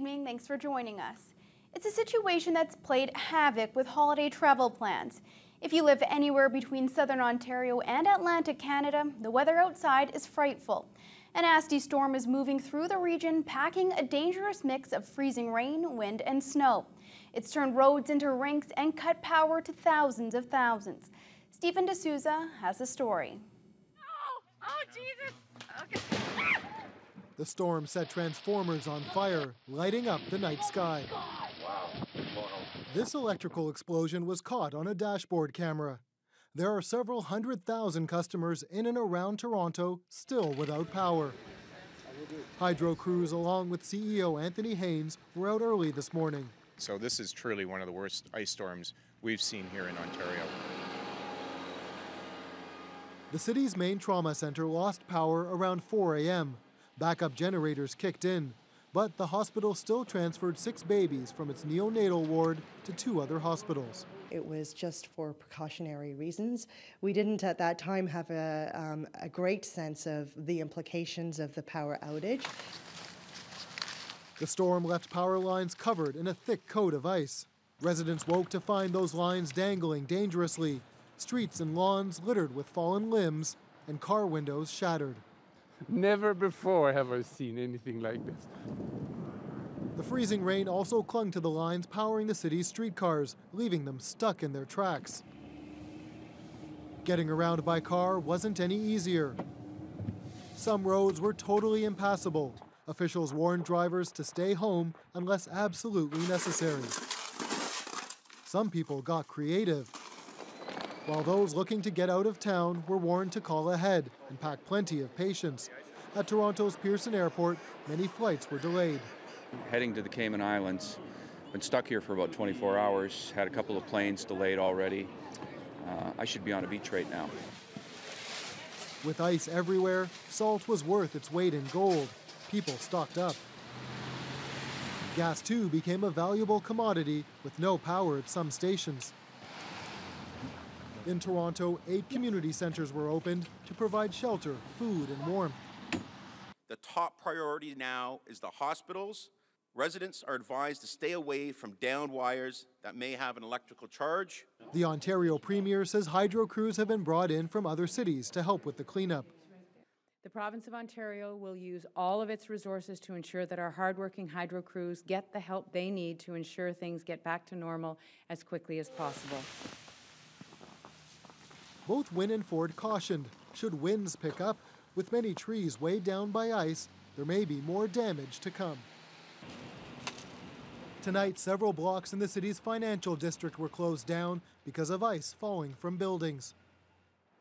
Ming. Thanks for joining us. It's a situation that's played havoc with holiday travel plans. If you live anywhere between southern Ontario and Atlantic Canada, the weather outside is frightful. A nasty storm is moving through the region, packing a dangerous mix of freezing rain, wind, and snow. It's turned roads into rinks and cut power to thousands of thousands. Stephen D'Souza has the story. Oh, Jesus! Okay. The storm set transformers on fire, lighting up the night sky. This electrical explosion was caught on a dashboard camera. There are several 100,000 customers in and around Toronto still without power. Hydro crews, along with CEO Anthony Haynes, were out early this morning. So this is truly one of the worst ice storms we've seen here in Ontario. The city's main trauma center lost power around 4 a.m. Backup generators kicked in, but the hospital still transferred 6 babies from its neonatal ward to 2 other hospitals. It was just for precautionary reasons. We didn't at that time have a great sense of the implications of the power outage. The storm left power lines covered in a thick coat of ice. Residents woke to find those lines dangling dangerously, streets and lawns littered with fallen limbs, and car windows shattered. Never before have I seen anything like this. The freezing rain also clung to the lines powering the city's streetcars, leaving them stuck in their tracks. Getting around by car wasn't any easier. Some roads were totally impassable. Officials warned drivers to stay home unless absolutely necessary. Some people got creative, while those looking to get out of town were warned to call ahead and pack plenty of patience. At Toronto's Pearson Airport, many flights were delayed. Heading to the Cayman Islands, been stuck here for about 24 hours, had a couple of planes delayed already. I should be on a beach right now. With ice everywhere, salt was worth its weight in gold. People stocked up. Gas, too, became a valuable commodity with no power at some stations. In Toronto, 8 community centers were opened to provide shelter, food, and warmth. The top priority now is the hospitals. Residents are advised to stay away from downed wires that may have an electrical charge. The Ontario Premier says hydro crews have been brought in from other cities to help with the cleanup. The province of Ontario will use all of its resources to ensure that our hardworking hydro crews get the help they need to ensure things get back to normal as quickly as possible. Both Wynne and Ford cautioned, should winds pick up, with many trees weighed down by ice, there may be more damage to come. Tonight, several blocks in the city's financial district were closed down because of ice falling from buildings.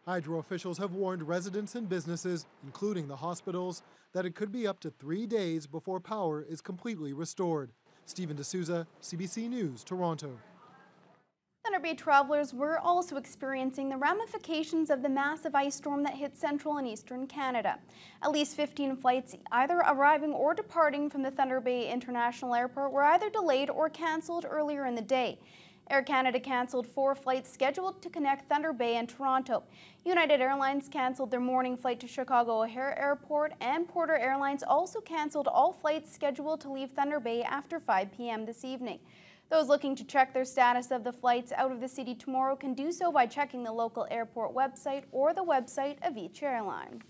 Hydro officials have warned residents and businesses, including the hospitals, that it could be up to 3 days before power is completely restored. Stephen D'Souza, CBC News, Toronto. Thunder Bay travelers were also experiencing the ramifications of the massive ice storm that hit central and eastern Canada. At least 15 flights either arriving or departing from the Thunder Bay International Airport were either delayed or cancelled earlier in the day. Air Canada cancelled 4 flights scheduled to connect Thunder Bay and Toronto. United Airlines cancelled their morning flight to Chicago O'Hare Airport, and Porter Airlines also cancelled all flights scheduled to leave Thunder Bay after 5 p.m. this evening. Those looking to check their status of the flights out of the city tomorrow can do so by checking the local airport website or the website of each airline.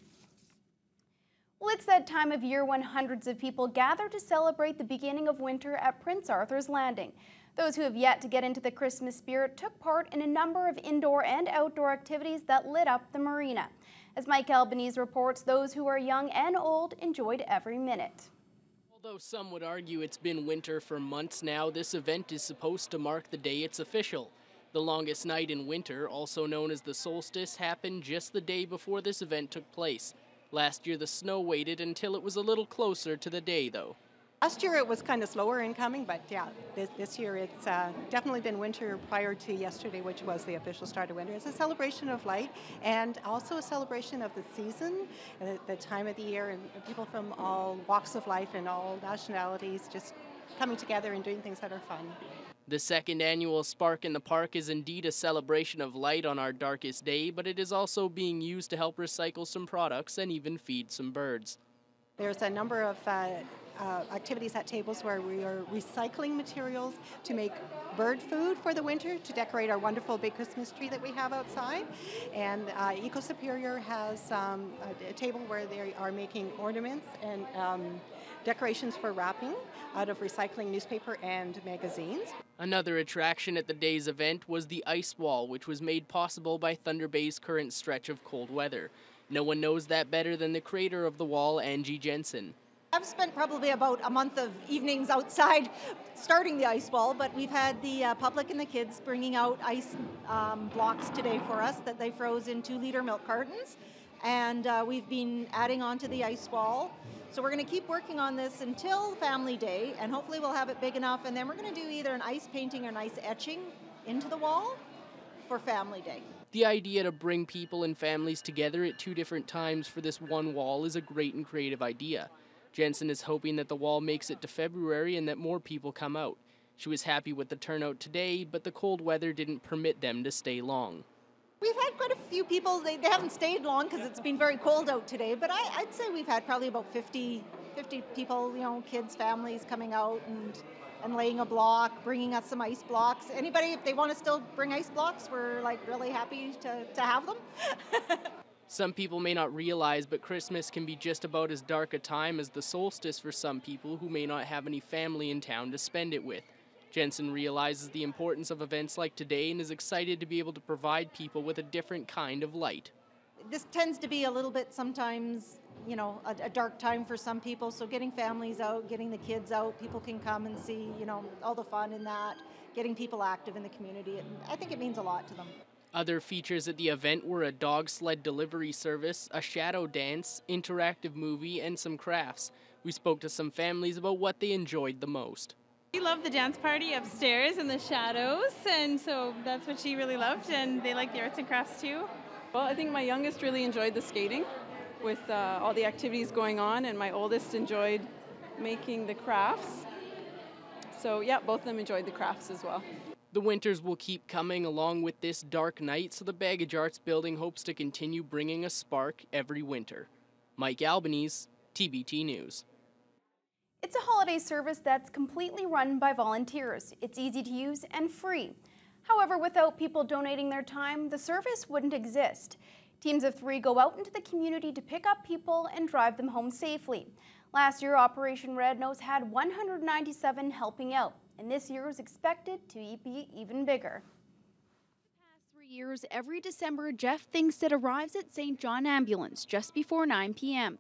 Well, it's that time of year when hundreds of people gather to celebrate the beginning of winter at Prince Arthur's Landing. Those who have yet to get into the Christmas spirit took part in a number of indoor and outdoor activities that lit up the marina. As Mike Albanese reports, those who are young and old enjoyed every minute. Although some would argue it's been winter for months now, this event is supposed to mark the day it's official. The longest night in winter, also known as the solstice, happened just the day before this event took place. Last year the snow waited until it was a little closer to the day, though. Last year it was kind of slower in coming, but yeah, this year it's definitely been winter prior to yesterday, which was the official start of winter. It's a celebration of light and also a celebration of the season, the time of the year, and people from all walks of life and all nationalities just coming together and doing things that are fun. The second annual Spark in the Park is indeed a celebration of light on our darkest day, but it is also being used to help recycle some products and even feed some birds. There's a number of activities at tables where we are recycling materials to make bird food for the winter to decorate our wonderful big Christmas tree that we have outside. And Eco Superior has a table where they are making ornaments and decorations for wrapping out of recycling newspaper and magazines. Another attraction at the day's event was the ice wall, which was made possible by Thunder Bay's current stretch of cold weather. No one knows that better than the creator of the wall, Angie Jensen. I've spent probably about a month of evenings outside starting the ice wall, but we've had the public and the kids bringing out ice blocks today for us that they froze in 2-liter milk cartons, and we've been adding on to the ice wall. So we're going to keep working on this until Family Day, and hopefully we'll have it big enough, and then we're going to do either an ice painting or an ice etching into the wall for Family Day. The idea to bring people and families together at 2 different times for this one wall is a great and creative idea. Jensen is hoping that the wall makes it to February and that more people come out. She was happy with the turnout today, but the cold weather didn't permit them to stay long. We've had quite a few people. They haven't stayed long because it's been very cold out today, but I'd say we've had probably about 50 people, you know, kids, families coming out and laying a block, bringing us some ice blocks. Anybody, if they want to still bring ice blocks, we're like really happy to have them. Some people may not realize, but Christmas can be just about as dark a time as the solstice for some people who may not have any family in town to spend it with. Jensen realizes the importance of events like today and is excited to be able to provide people with a different kind of light. This tends to be a little bit sometimes, you know, a dark time for some people, so getting families out, getting the kids out, people can come and see, you know, all the fun in that, getting people active in the community. I think it means a lot to them. Other features at the event were a dog sled delivery service, a shadow dance, interactive movie, and some crafts. We spoke to some families about what they enjoyed the most. We loved the dance party upstairs in the shadows, and so that's what she really loved, and they liked the arts and crafts too. Well, I think my youngest really enjoyed the skating with all the activities going on, and my oldest enjoyed making the crafts. So yeah, both of them enjoyed the crafts as well. The winters will keep coming along with this dark night, so the Baggage Arts Building hopes to continue bringing a spark every winter. Mike Albanese, TBT News. It's a holiday service that's completely run by volunteers. It's easy to use and free. However, without people donating their time, the service wouldn't exist. Teams of 3 go out into the community to pick up people and drive them home safely. Last year, Operation Red Nose had 197 helping out, and this year is expected to be even bigger. The past 3 years, every December, Jeff Thingstead arrives at St. John Ambulance just before 9 p.m.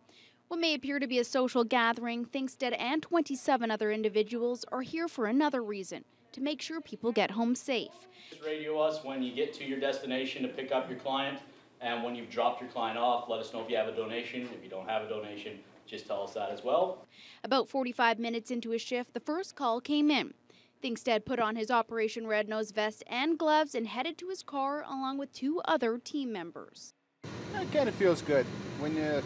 What may appear to be a social gathering, Thingstead and 27 other individuals are here for another reason, to make sure people get home safe. Just radio us when you get to your destination to pick up your client, and when you've dropped your client off, let us know if you have a donation. If you don't have a donation, just tell us that as well. About 45 minutes into his shift, the first call came in. Thingstead put on his Operation Red Nose vest and gloves and headed to his car along with 2 other team members. It kind of feels good when you,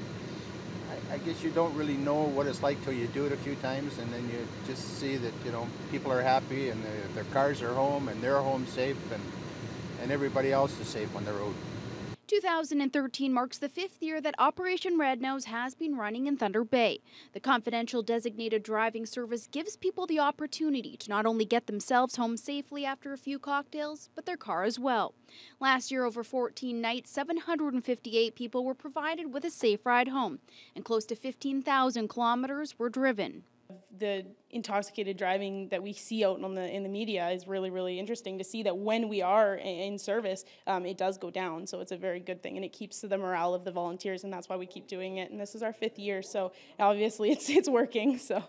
I guess you don't really know what it's like till you do it a few times, and then you just see that, you know, people are happy and their cars are home and they're home safe, and everybody else is safe on the road. 2013 marks the 5th year that Operation Red Nose has been running in Thunder Bay. The confidential designated driving service gives people the opportunity to not only get themselves home safely after a few cocktails, but their car as well. Last year, over 14 nights, 758 people were provided with a safe ride home, and close to 15,000 kilometers were driven. The intoxicated driving that we see out in the media is really, really interesting to see that when we are in service, it does go down. So it's a very good thing, and it keeps the morale of the volunteers, and that's why we keep doing it. And this is our 5th year, so obviously it's working. So.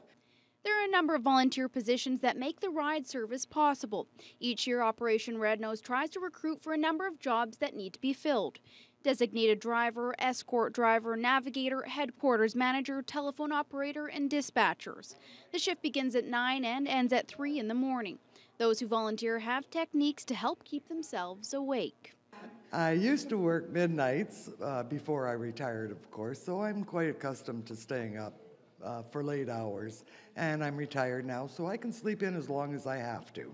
There are a number of volunteer positions that make the ride service possible. Each year, Operation Red Nose tries to recruit for a number of jobs that need to be filled. Designated driver, escort driver, navigator, headquarters manager, telephone operator, and dispatchers. The shift begins at 9 and ends at 3 in the morning. Those who volunteer have techniques to help keep themselves awake. I used to work midnights before I retired, of course, so I'm quite accustomed to staying up for late hours. And I'm retired now, so I can sleep in as long as I have to.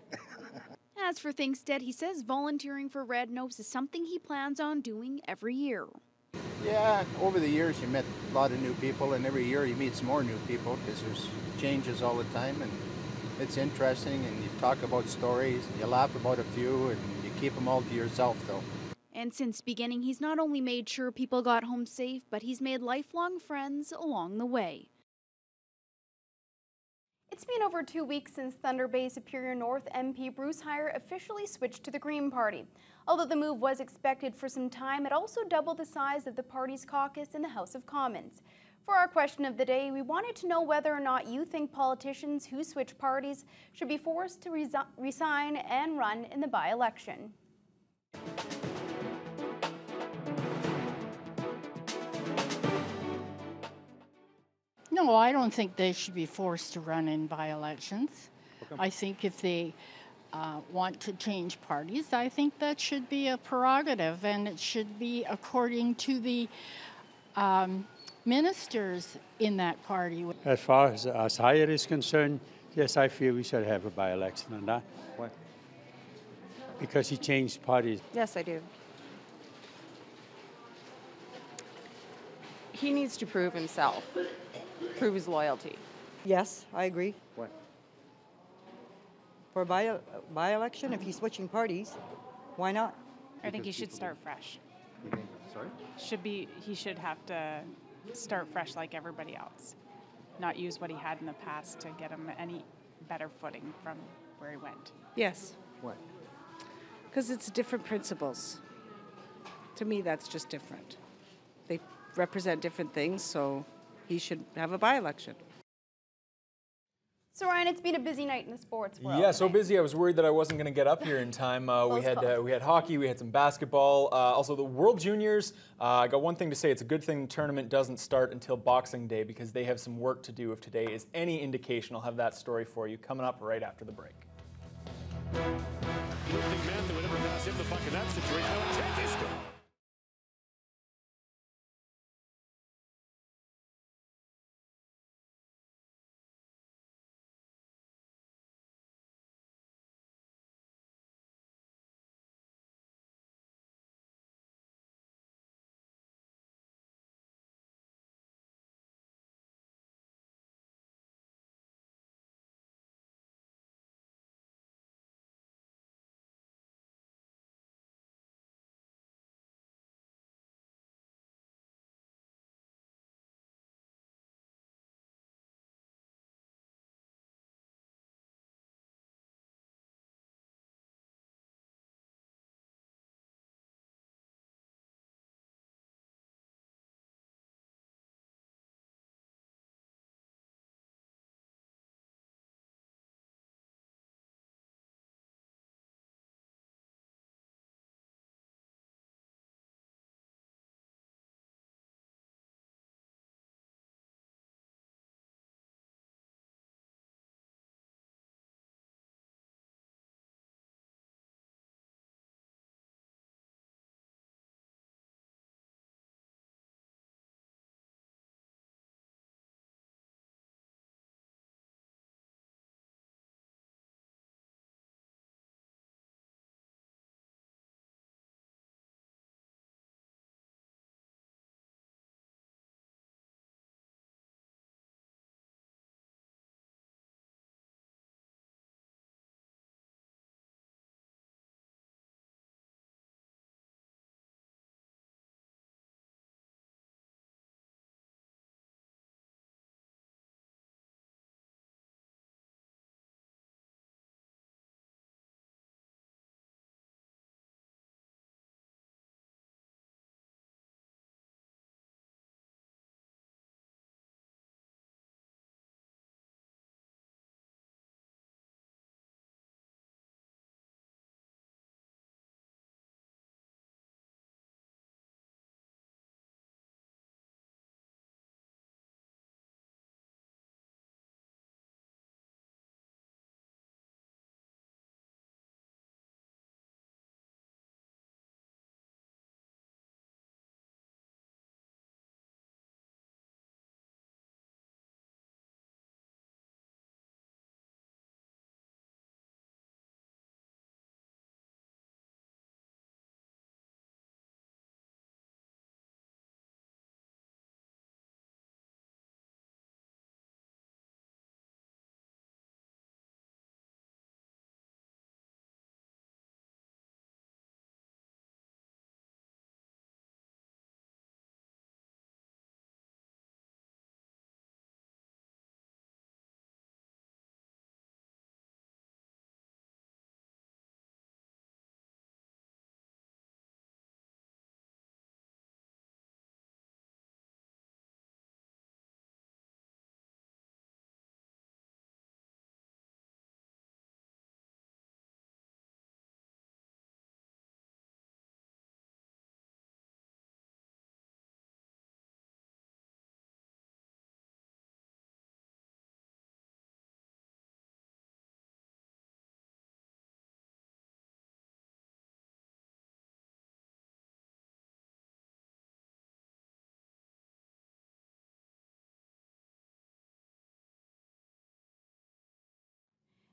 As for Thingstead, he says volunteering for Red Nose is something he plans on doing every year. Yeah, over the years you met a lot of new people, and every year you meet some more new people because there's changes all the time, and it's interesting, and you talk about stories, and you laugh about a few, and you keep them all to yourself, though. And since beginning, he's not only made sure people got home safe, but he's made lifelong friends along the way. It's been over 2 weeks since Thunder Bay Superior North MP Bruce Heyer officially switched to the Green Party. Although the move was expected for some time, it also doubled the size of the party's caucus in the House of Commons. For our question of the day, we wanted to know whether or not you think politicians who switch parties should be forced to resign and run in the by-election. No, I don't think they should be forced to run in by-elections. I think if they want to change parties, I think that should be a prerogative, and it should be according to the ministers in that party. As far as Heyer is concerned, yes, I feel we should have a by-election on that. Why? Because he changed parties. Yes, I do. He needs to prove himself, prove his loyalty. Yes, I agree. What? For a by-election, if he's switching parties, why not? I think he should start fresh. You think? Sorry? He should have to start fresh like everybody else. Not use what he had in the past to get him any better footing from where he went. Yes, What? because it's different principles. To me, that's just different. They represent different things, so he should have a by-election. So Ryan, it's been a busy night in the sports world. Yeah, so busy I was worried that I wasn't going to get up here in time. We had hockey, we had some basketball, also the World Juniors. I got one thing to say, it's a good thing the tournament doesn't start until Boxing Day because they have some work to do if today is any indication. I'll have that story for you coming up right after the break. Lifting man that would ever pass him the puck in that situation. No, chances.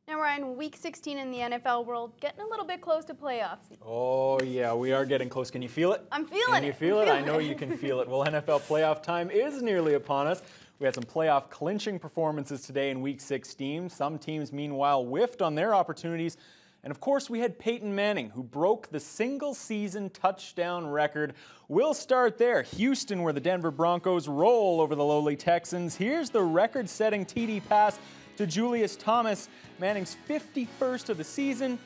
Now, Ryan, Week 16 in the NFL world, getting a little bit close to playoffs. Oh, yeah, we are getting close. Can you feel it? I'm feeling it. Can you feel it? I know you can feel it. Well, NFL playoff time is nearly upon us. We had some playoff clinching performances today in Week 16. Some teams, meanwhile, whiffed on their opportunities. And, of course, we had Peyton Manning, who broke the single-season touchdown record. We'll start there. Houston, where the Denver Broncos roll over the lowly Texans. Here's the record-setting TD pass to Julius Thomas, Manning's 51st of the season,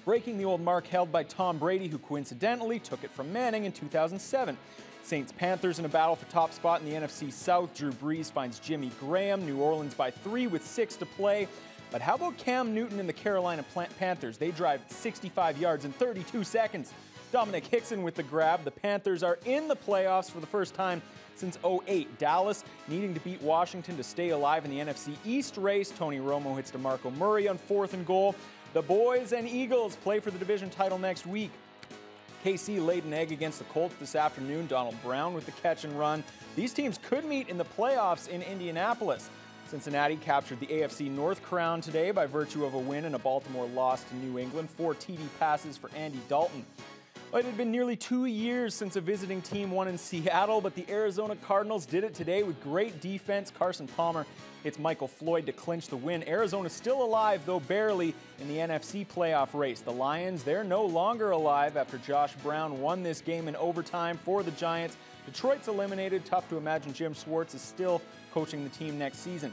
breaking the old mark held by Tom Brady, who coincidentally took it from Manning in 2007. Saints-Panthers in a battle for top spot in the NFC South. Drew Brees finds Jimmy Graham. New Orleans by 3 with 6 to play. But how about Cam Newton and the Carolina Panthers? They drive 65 yards in 32 seconds. Dominic Hickson with the grab. The Panthers are in the playoffs for the first time since 2008. Dallas needing to beat Washington to stay alive in the NFC East race. Tony Romo hits DeMarco Murray on 4th and goal. The boys and Eagles play for the division title next week. KC laid an egg against the Colts this afternoon. Donald Brown with the catch and run. These teams could meet in the playoffs in Indianapolis. Cincinnati captured the AFC North crown today by virtue of a win and a Baltimore loss to New England. 4 TD passes for Andy Dalton. It had been nearly 2 years since a visiting team won in Seattle, but the Arizona Cardinals did it today with great defense. Carson Palmer hits Michael Floyd to clinch the win. Arizona's still alive, though barely, in the NFC playoff race. The Lions, they're no longer alive after Josh Brown won this game in overtime for the Giants. Detroit's eliminated. Tough to imagine Jim Schwartz is still coaching the team next season.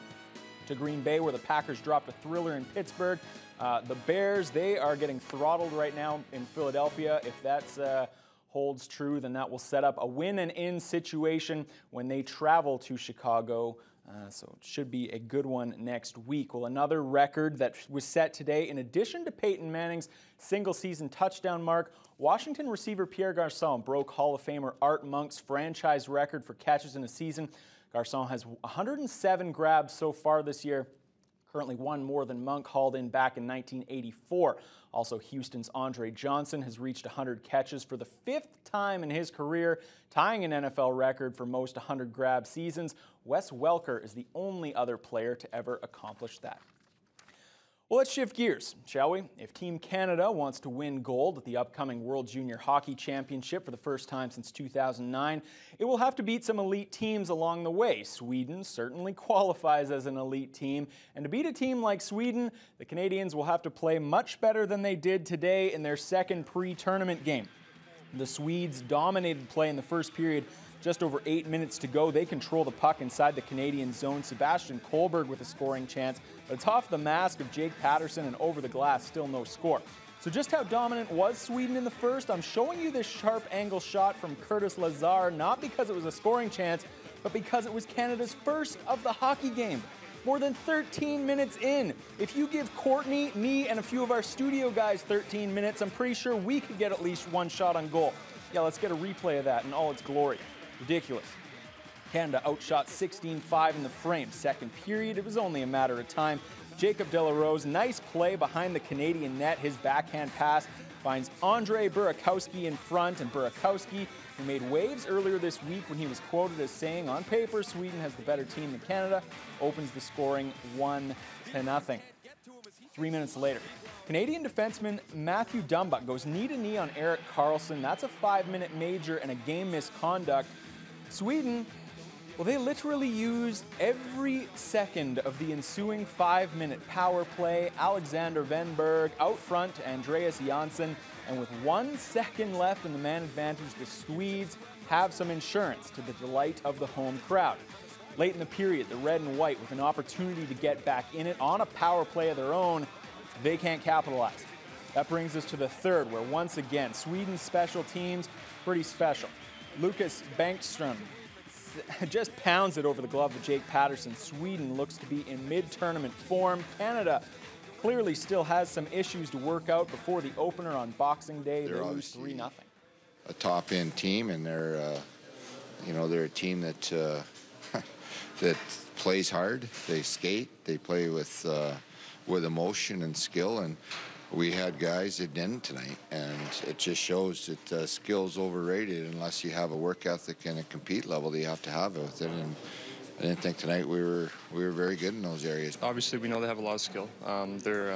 To Green Bay, where the Packers dropped a thriller in Pittsburgh. The Bears, they are getting throttled right now in Philadelphia. If that holds true, then that will set up a win-and-in situation when they travel to Chicago. So it should be a good one next week. Well, another record that was set today, in addition to Peyton Manning's single-season touchdown mark, Washington receiver Pierre Garçon broke Hall of Famer Art Monk's franchise record for catches in a season. Garçon has 107 grabs so far this year, currently one more than Monk hauled in back in 1984. Also, Houston's Andre Johnson has reached 100 catches for the 5th time in his career, tying an NFL record for most 100 grab seasons. Wes Welker is the only other player to ever accomplish that. Well, let's shift gears, shall we? If Team Canada wants to win gold at the upcoming World Junior Hockey Championship for the first time since 2009, it will have to beat some elite teams along the way. Sweden certainly qualifies as an elite team, and to beat a team like Sweden, the Canadians will have to play much better than they did today in their second pre-tournament game. The Swedes dominated play in the first period. Just over 8 minutes to go. They control the puck inside the Canadian zone. Sebastian Kohlberg with a scoring chance, but it's off the mask of Jake Patterson and over the glass, still no score. So just how dominant was Sweden in the first? I'm showing you this sharp angle shot from Curtis Lazar, not because it was a scoring chance, but because it was Canada's first of the hockey game. More than 13 minutes in. If you give Courtney, me, and a few of our studio guys 13 minutes, I'm pretty sure we could get at least one shot on goal. Yeah, let's get a replay of that in all its glory. Ridiculous. Canada outshot 16-5 in the frame. Second period, it was only a matter of time. Jacob Delarose, nice play behind the Canadian net. His backhand pass finds Andre Burakovsky in front, and Burakovsky, who made waves earlier this week when he was quoted as saying, on paper, Sweden has the better team than Canada, opens the scoring 1-0. 3 minutes later, Canadian defenseman Matthew Dumbuck goes knee-to-knee on Erik Karlsson. That's a 5-minute major and a game misconduct. Sweden, well, they literally use every second of the ensuing 5-minute power play. Alexander Venberg out front to Andreas Janssen, and with 1 second left in the man advantage, the Swedes have some insurance to the delight of the home crowd. Late in the period, the red and white with an opportunity to get back in it on a power play of their own, they can't capitalize. That brings us to the third, where once again, Sweden's special teams, pretty special. Lucas Bäckström just pounds it over the glove of Jake Patterson. Sweden looks to be in mid-tournament form. Canada clearly still has some issues to work out before the opener on Boxing Day. They lose 3-0. A top-end team, and they're a team that that plays hard. They skate. They play with emotion and skill, and we had guys that didn't tonight, and it just shows that skill's overrated unless you have a work ethic and a compete level that you have to have with it. I didn't think tonight we were very good in those areas. Obviously, we know they have a lot of skill. They're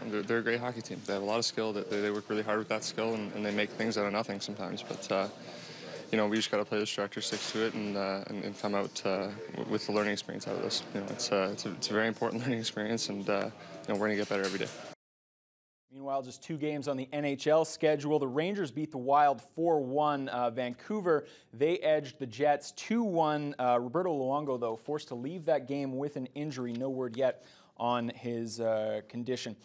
a great hockey team. They have a lot of skill. They work really hard with that skill, and they make things out of nothing sometimes. But we just got to play the structure, stick to it, and come out with the learning experience out of this. It's a very important learning experience, and we're going to get better every day. Meanwhile, just 2 games on the NHL schedule. The Rangers beat the Wild 4-1. Vancouver, they edged the Jets 2-1. Roberto Luongo, though, forced to leave that game with an injury. No word yet on his condition.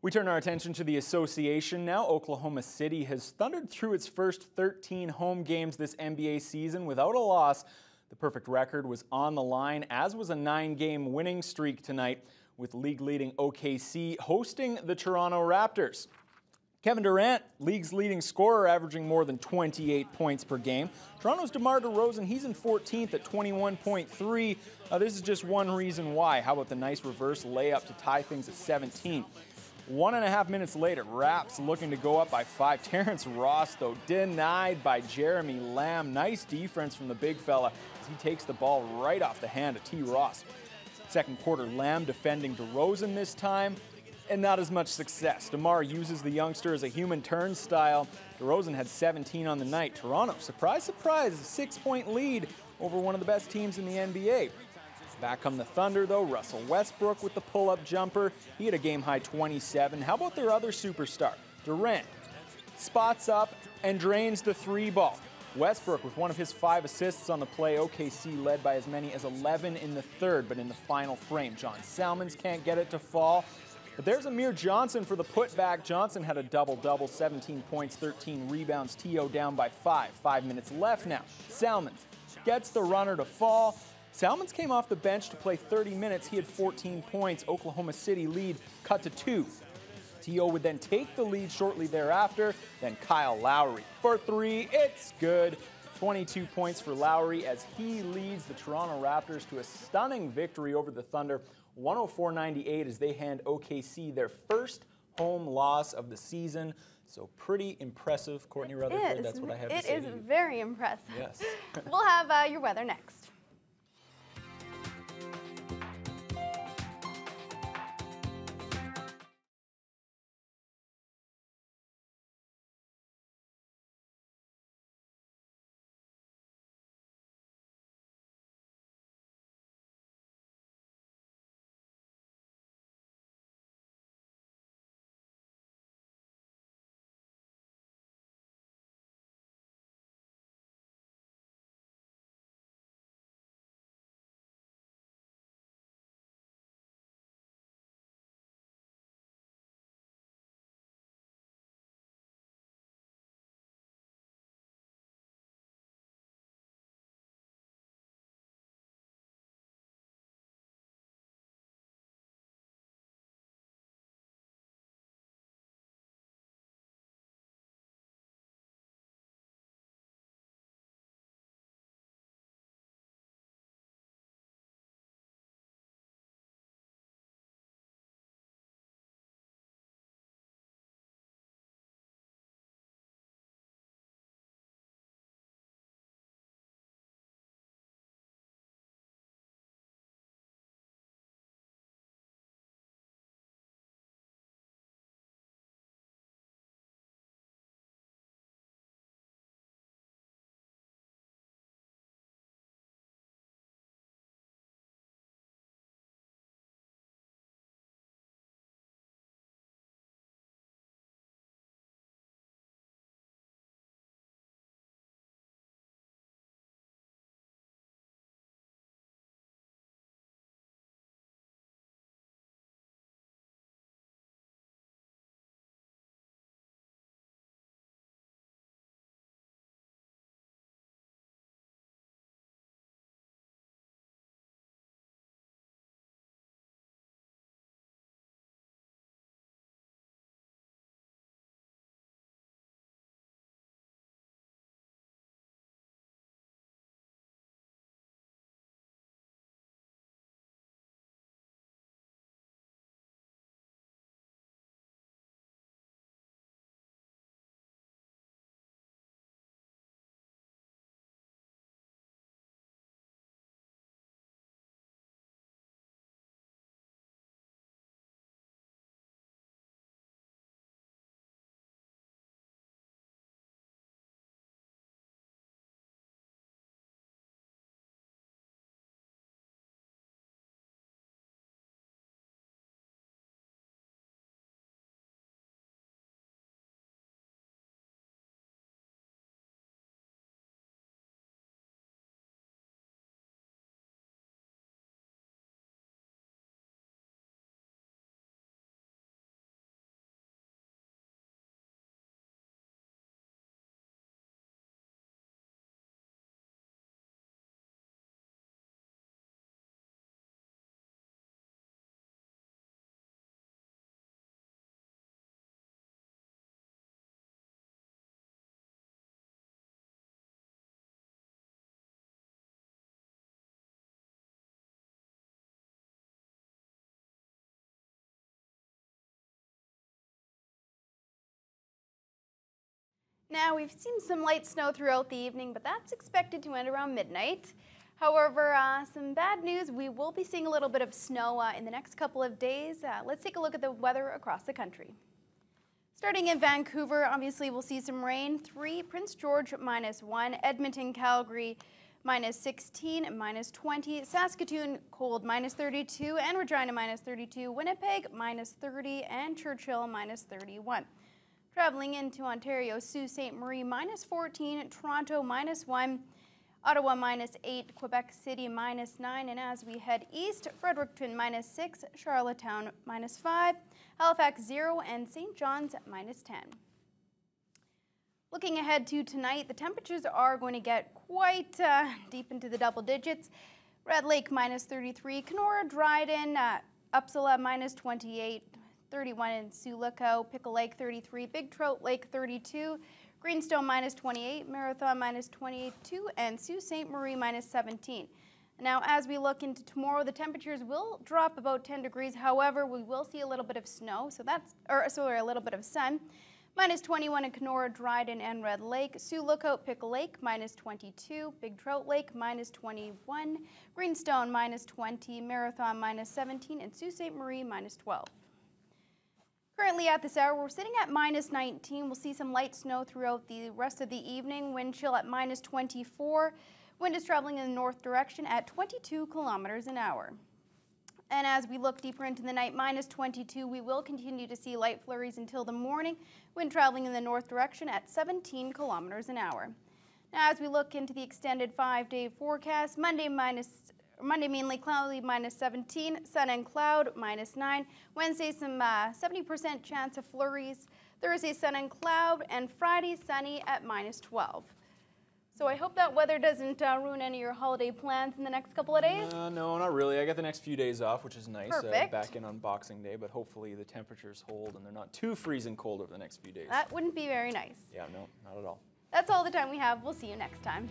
We turn our attention to the association now. Oklahoma City has thundered through its first 13 home games this NBA season without a loss. The perfect record was on the line, as was a 9-game winning streak tonight, with league-leading OKC hosting the Toronto Raptors. Kevin Durant, league's leading scorer, averaging more than 28 points per game. Toronto's DeMar DeRozan, he's in 14th at 21.3. This is just one reason why. How about the nice reverse layup to tie things at 17? 1.5 minutes later, Raps looking to go up by 5. Terrence Ross, though, denied by Jeremy Lamb. Nice defense from the big fella as he takes the ball right off the hand of T. Ross. Second quarter, Lamb defending DeRozan this time, and not as much success. DeMar uses the youngster as a human turnstile. DeRozan had 17 on the night. Toronto, surprise, surprise, a 6-point lead over one of the best teams in the NBA. Back come the Thunder, though. Russell Westbrook with the pull-up jumper. He had a game-high 27. How about their other superstar, Durant? Spots up and drains the 3-ball. Westbrook with one of his 5 assists on the play. OKC led by as many as 11 in the third, but in the final frame, John Salmons can't get it to fall. But there's Amir Johnson for the putback. Johnson had a double-double, 17 points, 13 rebounds. T.O. down by 5. 5 minutes left now. Salmons gets the runner to fall. Salmons came off the bench to play 30 minutes. He had 14 points. Oklahoma City lead cut to 2. T.O. would then take the lead shortly thereafter. Then Kyle Lowry for 3. It's good. 22 points for Lowry as he leads the Toronto Raptors to a stunning victory over the Thunder, 104-98, as they hand OKC their first home loss of the season. So pretty impressive, Courtney Rutherford. That's what I have to say. It is very impressive. Yes. We'll have your weather next. Now, we've seen some light snow throughout the evening, but that's expected to end around midnight. However, some bad news, we will be seeing a little bit of snow in the next couple of days. Let's take a look at the weather across the country. Starting in Vancouver, obviously we'll see some rain, 3, Prince George -1, Edmonton, Calgary -16, -20, Saskatoon cold -32, and Regina -32, Winnipeg -30, and Churchill -31. Traveling into Ontario, Sault Ste. Marie -14, Toronto -1, Ottawa -8, Quebec City -9, and as we head east, Fredericton -6, Charlottetown -5, Halifax 0, and St. John's -10. Looking ahead to tonight, the temperatures are going to get quite deep into the double digits. Red Lake -33, Kenora, Dryden, Uppsala -28, 31 in Sioux Lookout, Pickle Lake 33, Big Trout Lake 32, Greenstone -28, Marathon -22, and Sault Ste. Marie -17. Now, as we look into tomorrow, the temperatures will drop about 10 degrees. However, we will see a little bit of snow, a little bit of sun. -21 in Kenora, Dryden, and Red Lake. Sioux Lookout, Pickle Lake -22, Big Trout Lake -21, Greenstone -20, Marathon -17, and Sault Ste. Marie -12. Currently at this hour, we're sitting at -19. We'll see some light snow throughout the rest of the evening. Wind chill at -24. Wind is traveling in the north direction at 22 kilometers an hour. And as we look deeper into the night, -22, we will continue to see light flurries until the morning. Wind traveling in the north direction at 17 kilometers an hour. Now, as we look into the extended 5-day forecast, Monday mainly cloudy -17, sun and cloud -9. Wednesday, some 70% chance of flurries. Thursday, sun and cloud, and Friday, sunny at -12. So I hope that weather doesn't ruin any of your holiday plans in the next couple of days. No, not really. I got the next few days off, which is nice. Perfect. Back in on Boxing Day, but hopefully the temperatures hold and they're not too freezing cold over the next few days. That wouldn't be very nice. Yeah, no, not at all. That's all the time we have. We'll see you next time.